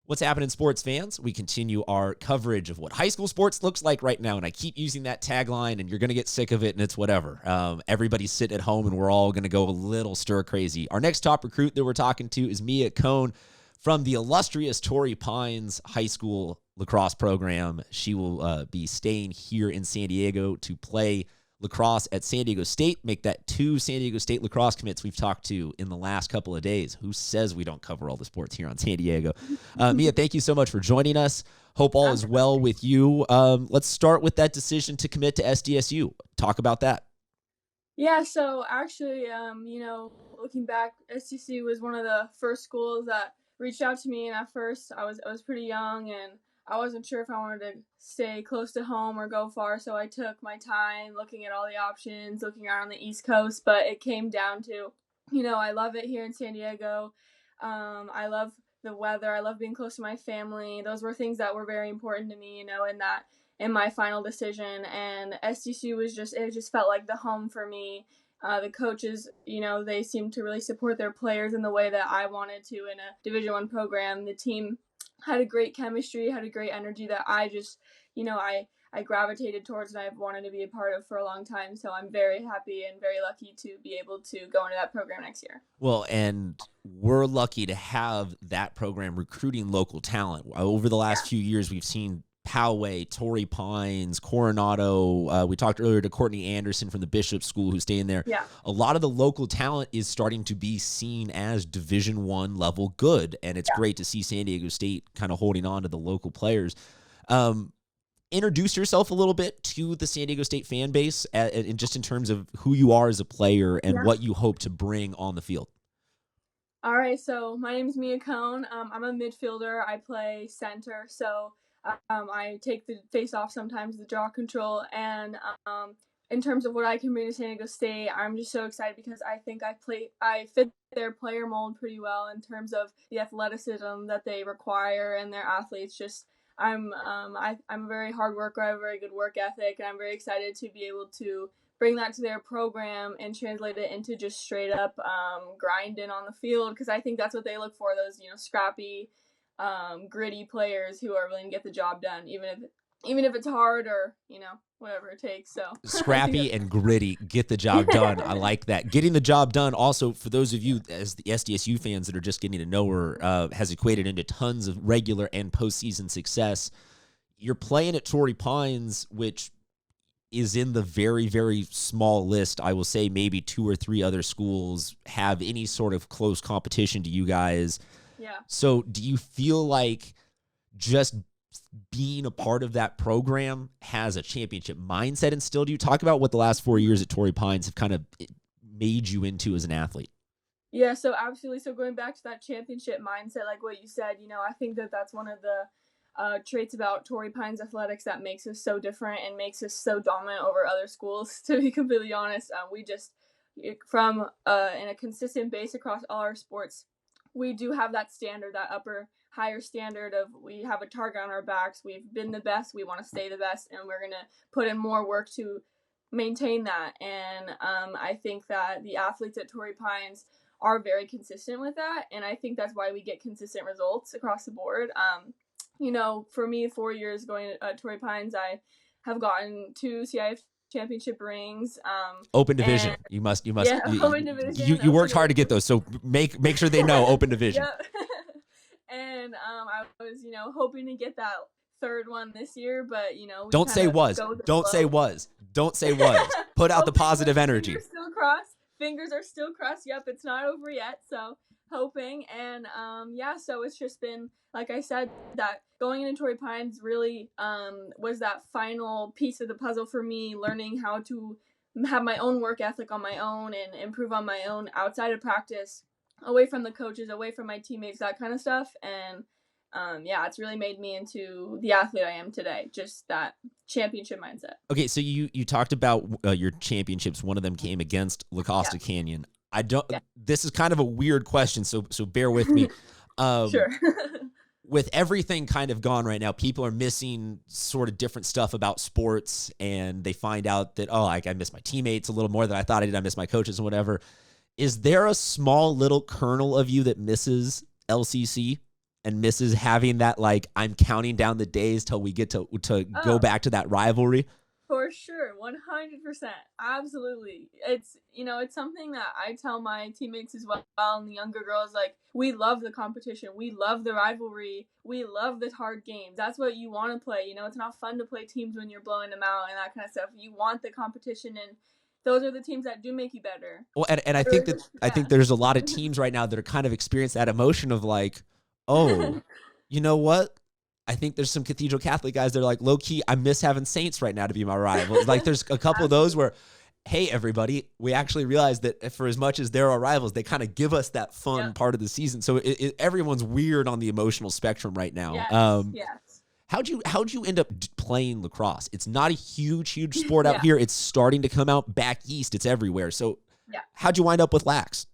What's happening, sports fans? We continue our coverage of what high school sports looks like right now, and I keep using that tagline, and you're going to get sick of it, and it's whatever. Everybody's sitting at home, and we're all going to go a little stir-crazy. Our next top recruit that we're talking to is Mia Kohn from the illustrious Torrey Pines High School lacrosse program. She will be staying here in San Diego to play lacrosse at San Diego State, make that 2 San Diego State lacrosse commits we've talked to in the last couple of days. Who says we don't cover all the sports here on San Diego? Mia, thank you so much for joining us. Hope all is well with you. Let's start with that decision to commit to SDSU. Talk about that. Yeah, so actually, looking back, SDSU was one of the first schools that reached out to me, and at first I was pretty young, and I wasn't sure if I wanted to stay close to home or go far, so I took my time looking at all the options, looking out on the East Coast, but it came down to, I love it here in San Diego. I love the weather. I love being close to my family. Those were things that were very important to me, in my final decision. And SDSU it just felt like the home for me. The coaches, they seemed to really support their players in the way that I wanted to in a Division I program. The team had a great chemistry, had a great energy that I just, I gravitated towards and I've wanted to be a part of for a long time. So I'm very happy and very lucky to be able to go into that program next year. Well, and we're lucky to have that program recruiting local talent. Over the last few years, we've seen Poway, Torrey Pines, Coronado. We talked earlier to Courtney Anderson from the Bishop School who's staying there. Yeah. A lot of the local talent is starting to be seen as Division I level good, and it's great to see San Diego State kind of holding on to the local players. Introduce yourself a little bit to the San Diego State fan base, and just in terms of who you are as a player and what you hope to bring on the field. All right, so my name is Mia Kohn. I'm a midfielder. I play center, so I take the face-off sometimes, the draw control, and in terms of what I can bring to San Diego State, I'm just so excited because I think I fit their player mold pretty well in terms of the athleticism that they require and their athletes. Just I'm a very hard worker. I have a very good work ethic, and I'm very excited to be able to bring that to their program and translate it into just straight up grinding on the field, because I think that's what they look for, those scrappy, gritty players who are willing to get the job done, even if it's hard or whatever it takes. So scrappy and gritty, get the job done. I like that. Getting the job done. Also, for those of you as the SDSU fans that are just getting to know her, has equated into tons of regular and postseason success. You're playing at Torrey Pines, which is in the very, very small list. I will say maybe 2 or 3 other schools have any sort of close competition to you guys. Yeah. So do you feel like just being a part of that program has a championship mindset instilled in you? Talk about what the last 4 years at Torrey Pines have kind of made you into as an athlete. Yeah, so absolutely. So going back to that championship mindset, like what you said, I think that's one of the traits about Torrey Pines athletics that makes us so different and makes us so dominant over other schools. To be completely honest, we just from in a consistent base across all our sports, we do have that standard, that higher standard of we have a target on our backs. We've been the best. We want to stay the best, and we're going to put in more work to maintain that. And I think that the athletes at Torrey Pines are very consistent with that, and I think that's why we get consistent results across the board. For me, 4 years going to Torrey Pines, I have gotten 2 CIF championship rings. Open division. You must. Yeah, open division. You worked hard to get those, so make sure they know open division. Yep. And I was, hoping to get that 3rd one this year, but don't say was. Don't say was. Don't say was. Put out the positive energy. Fingers are still crossed. Yep, it's not over yet. So hoping, and so it's just been, like I said, that going into Torrey Pines really was that final piece of the puzzle for me, learning how to have my own work ethic on my own and improve on my own outside of practice, away from the coaches, away from my teammates, that kind of stuff. And it's really made me into the athlete I am today, just that championship mindset. Okay, so you talked about your championships. One of them came against La Costa Canyon. This is kind of a weird question, so bear with me. Sure. With everything kind of gone right now, people are missing sort of different stuff about sports, and they find out that, I miss my teammates a little more than I thought I did. I miss my coaches and whatever. Is there a small little kernel of you that misses LCC? and misses having that, like, I'm counting down the days till we get to go Oh, back to that rivalry? for sure, 100%. Absolutely. It's something that I tell my teammates as well and the younger girls, like, we love the competition. We love the rivalry. We love the hard games. That's what you want to play. It's not fun to play teams when you're blowing them out and that kind of stuff. You want the competition, and those are the teams that do make you better. Well, and I think that I Yeah. think there's a lot of teams right now that are kind of experience that emotion of like, oh, you know what? I think there's some Cathedral Catholic guys that are like, low key, I miss having Saints right now to be my rival. Like, there's a couple of those Absolutely. where, hey, everybody, we actually realize that for as much as they're our rivals, they kind of give us that fun Yep. part of the season. So everyone's weird on the emotional spectrum right now. Yes. Yes. How'd you end up playing lacrosse? It's not a huge sport out Yeah. here. It's starting to come out back east. It's everywhere. So Yeah. how'd you wind up with Lax?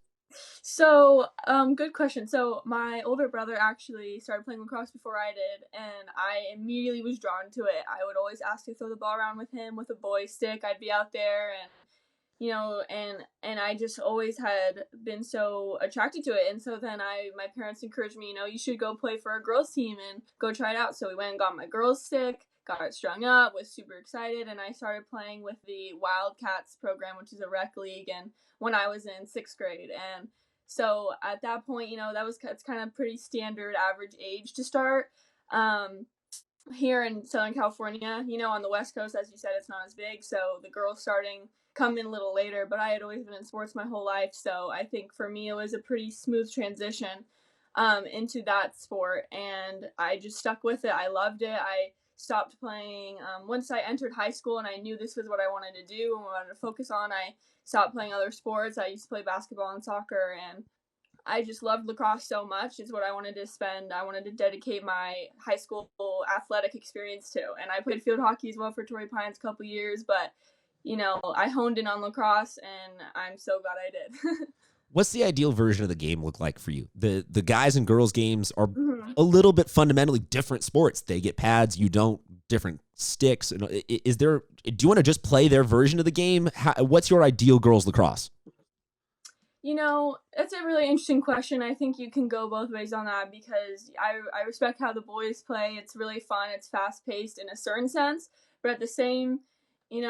So, good question. So, my older brother actually started playing lacrosse before I did, and I immediately was drawn to it. I would always ask to throw the ball around with him with a boy stick. I'd be out there, and and I just always had been so attracted to it. And so then my parents encouraged me, you should go play for a girls team and go try it out. So we went and got my girls stick, got it strung up, was super excited, and I started playing with the Wildcats program, which is a rec league, and when I was in 6th grade. And so at that point, it's kind of pretty standard average age to start. Here in Southern California, on the West Coast, as you said, it's not as big. So the girls starting come in a little later, but I had always been in sports my whole life. So I think for me, it was a pretty smooth transition into that sport. And I just stuck with it. I loved it. I stopped playing once I entered high school, and I knew this was what I wanted to do and wanted to focus on. I stopped playing other sports. I used to play basketball and soccer, and I just loved lacrosse so much. It's what I wanted to spend. I wanted to dedicate my high school athletic experience to. And I played field hockey as well for Torrey Pines a couple years, but I honed in on lacrosse, and I'm so glad I did. What's the ideal version of the game look like for you? The guys and girls games are Mm-hmm. a little bit fundamentally different sports. They get pads, you don't, different sticks. Do you want to just play their version of the game? What's your ideal girls lacrosse? That's a really interesting question. I think you can go both ways on that because I respect how the boys play. It's really fun. It's fast paced in a certain sense, but at the same, in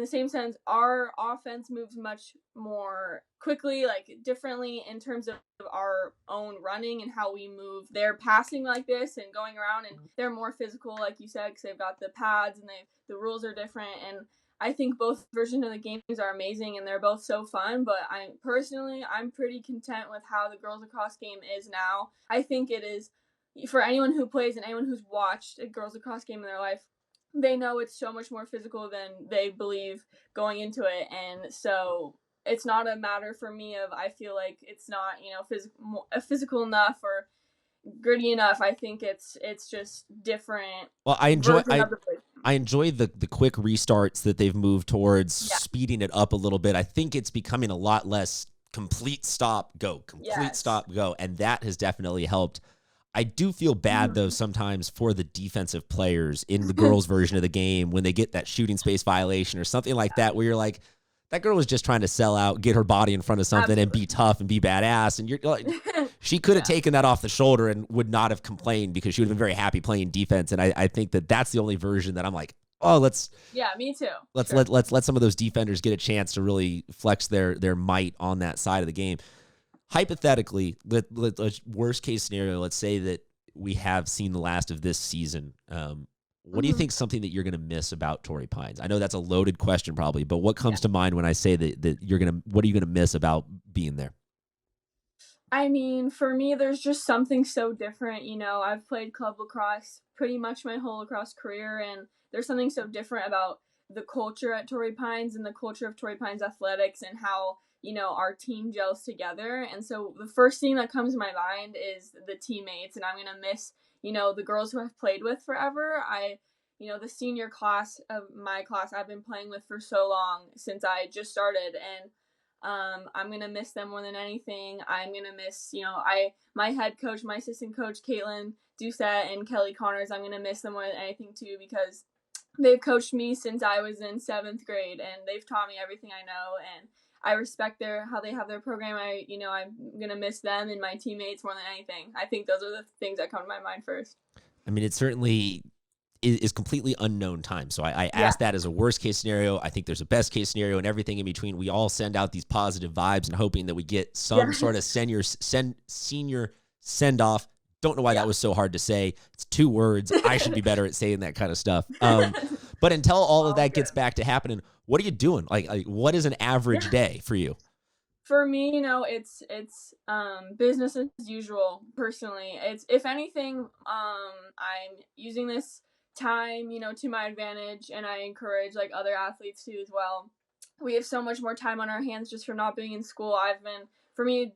the same sense, our offense moves much more quickly, like differently in terms of our own running and how we move. They're passing like this and going around, and they're more physical, like you said, because they've got the pads and the rules are different. And I think both versions of the games are amazing and they're both so fun, but I'm pretty content with how the girls lacrosse game is now. I think it is, for anyone who plays and anyone who's watched a girls lacrosse game in their life, they know it's so much more physical than they believe going into it. And so it's not a matter for me of, I feel like it's not, physical enough or gritty enough. I think it's just different. Well, I enjoy the quick restarts that they've moved towards speeding it up a little bit. I think it's becoming a lot less complete stop, go, stop, go. And that has definitely helped. I do feel bad, though, sometimes for the defensive players in the girls' version of the game when they get that shooting space violation or something like that, where you're like, that girl was just trying to sell out, get her body in front of something and be tough and be badass. And you're like, she could have taken that off the shoulder and would not have complained because she would have been very happy playing defense. And I think that's the only version that I'm like, oh, me too. Let's let some of those defenders get a chance to really flex their might on that side of the game. Hypothetically, let's worst case scenario, let's say that we have seen the last of this season. What do you think something that you're going to miss about Torrey Pines? I know that's a loaded question probably, but what comes to mind when I say that what are you going to miss about being there? I mean, for me, there's just something so different. I've played club lacrosse pretty much my whole lacrosse career, and there's something so different about the culture at Torrey Pines and the culture of Torrey Pines athletics and how, our team gels together. And so the first thing that comes to my mind is the teammates, and I'm going to miss, the girls who I've played with forever. The senior class of my class I've been playing with for so long since I just started, and I'm gonna miss them more than anything. I'm gonna miss, my head coach, my assistant coach, Caitlin Doucette and Kelly Connors. I'm gonna miss them more than anything too because they've coached me since I was in 7th grade and they've taught me everything I know. And I respect how they have their program. I'm gonna miss them and my teammates more than anything. I think those are the things that come to my mind first. I mean, it certainly is completely unknown time. So I Yeah. asked that as a worst case scenario. I think there's a best case scenario, and everything in between. We all send out these positive vibes and hoping that we get some sort of senior send off. Don't know why that was so hard to say. It's 2 words. I should be better at saying that kind of stuff. But until all of that gets back to happening, what are you doing? Like what is an average day for you? For me, it's business as usual. Personally, it's, if anything, I'm using this time, to my advantage, and I encourage like other athletes to as well. We have so much more time on our hands just from not being in school. For me,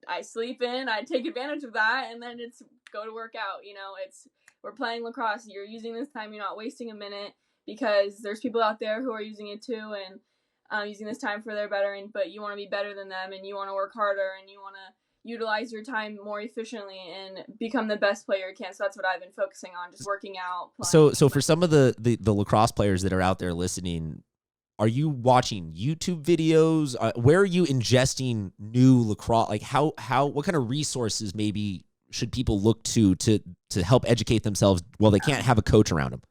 I sleep in, I take advantage of that, and then it's go to work out. We're playing lacrosse. You're using this time. You're not wasting a minute, because there's people out there who are using it too, and using this time for their bettering, but you want to be better than them, and you want to work harder, and you want to utilize your time more efficiently and become the best player you can. So that's what I've been focusing on, just working out. So for some of the lacrosse players that are out there listening, are you watching YouTube videos? Where are you ingesting new lacrosse? Like what kind of resources maybe should people look to help educate themselves while they can't have a coach around them?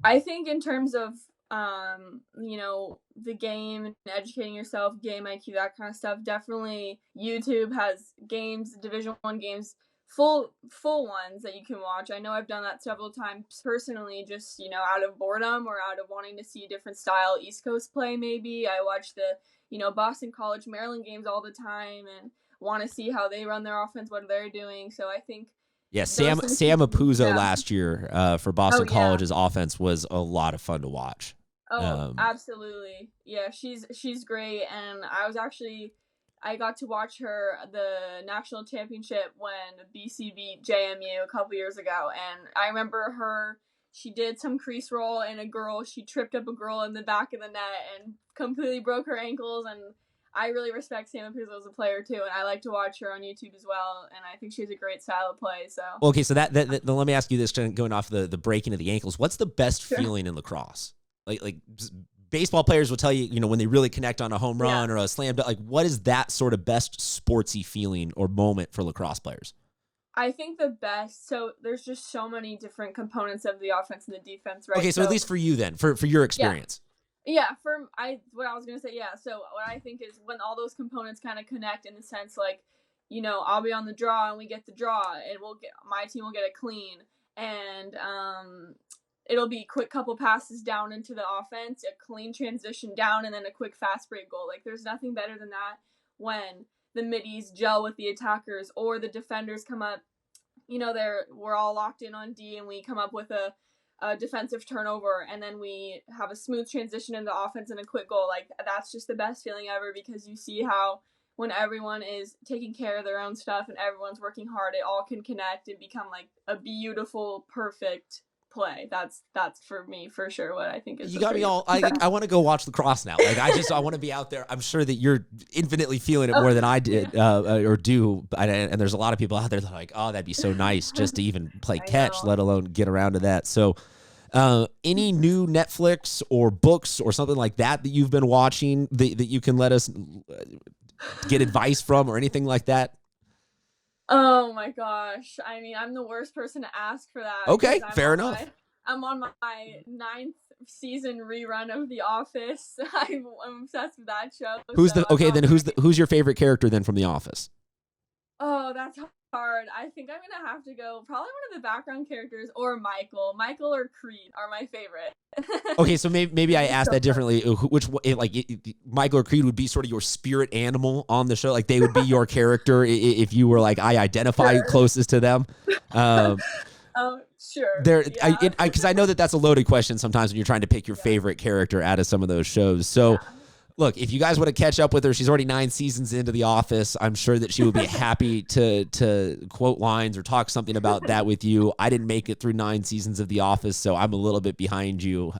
I think in terms of the game and educating yourself, game IQ, that kind of stuff, definitely YouTube has games, Division I games, full ones that you can watch. I know I've done that several times personally, just out of boredom or out of wanting to see different style East Coast play. Maybe I watch the Boston College, Maryland games all the time and want to see how they run their offense, what they're doing. So I think Sam Apuzzo last year for Boston College's offense was a lot of fun to watch. Oh, absolutely. Yeah, she's great. And I got to watch her the national championship when BC beat JMU a couple years ago. And I remember she did some crease roll, and she tripped up a girl in the back of the net and completely broke her ankles. And I really respect Sam Apuzzo as a player too, and I like to watch her on YouTube as well, and I think she has a great style of play. So okay, so that let me ask you this, going off the breaking of the ankles. What's the best feeling in lacrosse? Like baseball players will tell you, when they really connect on a home run or a slam dunk. Like, what is that sort of best sportsy feeling or moment for lacrosse players? I think the best. So there's just so many different components of the offense and the defense, right? Okay, so at least for you then, for your experience. Yeah, what I was gonna say, yeah. So what I think is when all those components kind of connect in the sense, like, I'll be on the draw and we get the draw, and my team will get it clean, and it'll be quick couple passes down into the offense, a clean transition down, and then a quick fast break goal. Like, there's nothing better than that when the middies gel with the attackers or the defenders come up. We're all locked in on D, and we come up with a defensive turnover, and then we have a smooth transition into offense and a quick goal. Like, that's just the best feeling ever, because you see how when everyone is taking care of their own stuff and everyone's working hard, it all can connect and become like a beautiful, perfect play. That's for me for sure what I think is. You got me all. I want to go watch lacrosse now. Like, I want to be out there. I'm sure that you're infinitely feeling it more than I did or do. And there's a lot of people out there that are like, oh, that'd be so nice just to even play catch, let alone get around to that. So, any new Netflix or books or something like that you've been watching that you can let us get advice from or anything like that? Oh my gosh. I mean, I'm the worst person to ask for that. Okay, fair enough. I'm on my 9th season rerun of The Office. I'm obsessed with that show. Who's your favorite character then from The Office? Oh, that's hard. I think I'm gonna have to go probably one of the background characters, or Michael. Michael or Creed are my favorite. Okay, so maybe I asked that differently. Michael or Creed would be sort of your spirit animal on the show. Like, they would be your character if you were like, I identify closest to them. Sure. Because I know that's a loaded question sometimes when you're trying to pick your favorite character out of some of those shows. So. Look, if you guys want to catch up with her, she's already 9 seasons into The Office. I'm sure that she would be happy to quote lines or talk something about that with you. I didn't make it through 9 seasons of The Office, so I'm a little bit behind you.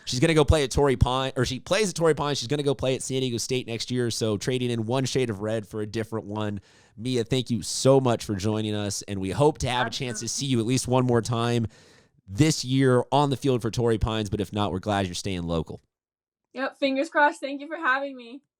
She's going to go play at Torrey Pines, or she plays at Torrey Pines. She's going to go play at San Diego State next year, so trading in one shade of red for a different one. Mia, thank you so much for joining us, and we hope to have a chance to see you at least one more time this year on the field for Torrey Pines, but if not, we're glad you're staying local. Yep, fingers crossed. Thank you for having me.